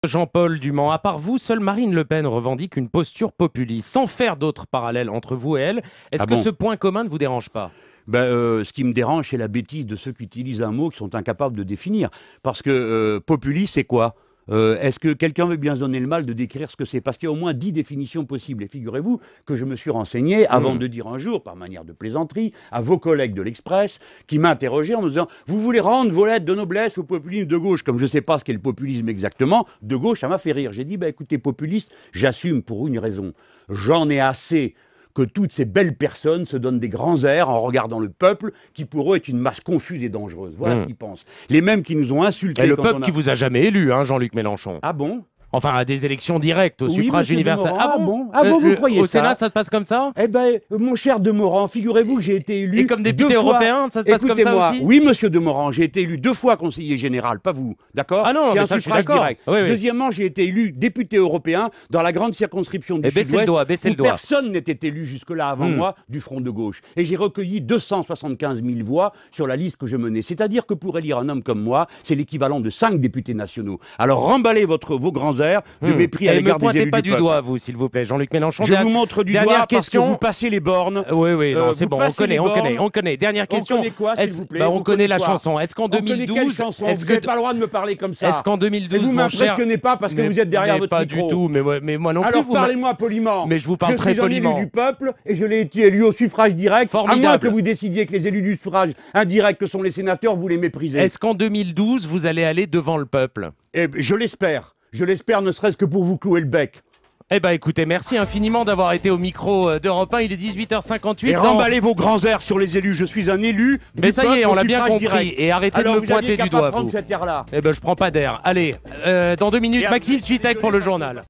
Jean-Paul Dumont, à part vous, seule Marine Le Pen revendique une posture populiste, sans faire d'autres parallèles entre vous et elle. Est-ce Ah que bon ce point commun ne vous dérange pas? Ce qui me dérange, c'est la bêtise de ceux qui utilisent un mot qu'ils sont incapables de définir. Parce que populiste, c'est quoi? Est-ce que quelqu'un veut bien se donner le mal de décrire ce que c'est? Parce qu'il y a au moins 10 définitions possibles. Et figurez-vous que je me suis renseigné avant de dire un jour, par manière de plaisanterie, à vos collègues de l'Express qui m'interrogeaient en me disant « Vous voulez rendre vos lettres de noblesse au populisme de gauche ?» Comme je ne sais pas ce qu'est le populisme exactement, de gauche, ça m'a fait rire. J'ai dit « Écoutez, populiste, j'assume pour une raison. J'en ai assez que toutes ces belles personnes se donnent des grands airs en regardant le peuple, qui pour eux est une masse confuse et dangereuse. » Voilà ce qu'ils pensent. Les mêmes qui nous ont insultés. Et le peuple qui vous a jamais élu, hein, Jean-Luc Mélenchon. Ah bon? Enfin, à des élections directes, au suffrage universel. Ah bon, vous croyez au ça? Sénat, ça se passe comme ça? Eh ben, mon cher Demorand, figurez-vous que j'ai été élu. Et comme député européen, ça se passe comme ça aussi? Oui, monsieur Demorand, j'ai été élu 2 fois conseiller général, pas vous, d'accord? Ah non, mais ça, je suis d'accord. Oui, oui. Deuxièmement, j'ai été élu député européen dans la grande circonscription du Sud-Ouest. Baissez le doigt. Personne n'était élu jusque-là avant moi du Front de gauche. Et j'ai recueilli 275 000 voix sur la liste que je menais. C'est-à-dire que pour élire un homme comme moi, c'est l'équivalent de 5 députés nationaux. Alors remballez vos grands airs de mépris à l'égard des élus ne pointez pas du du peuple. doigt, vous, s'il vous plaît, Jean-Luc Mélenchon. Je vous montre du doigt parce que vous passez les bornes. Oui, non, c'est bon, on on connaît. Dernière question. On connaît quoi, s'il vous plaît? On connaît la chanson. Est-ce qu'en 2012... Vous n'avez pas le droit de me parler comme ça. Est-ce qu'en 2012, vous m'impressionnez pas parce que vous êtes derrière votre micro. Pas du tout, mais moi non plus. Alors parlez-moi poliment. Mais je vous parle très poliment. Je suis un élu du peuple et je l'ai été élu au suffrage direct. Formidable. À moins que vous décidiez que les élus du suffrage indirect, que sont les sénateurs, vous les méprisez. Est-ce qu'en 2012, vous allez aller devant le peuple? Je l'espère. Je l'espère, ne serait-ce que pour vous clouer le bec. Eh ben écoutez, merci infiniment d'avoir été au micro d'Europe 1, il est 18h58. Et remballez vos grands airs sur les élus, je suis un élu. Mais ça y est, on l'a bien compris. Et arrêtez de me pointer du doigt, vous. Cet air-là. Eh ben je prends pas d'air. Allez, dans 2 minutes, Maxime Svitek pour le journal.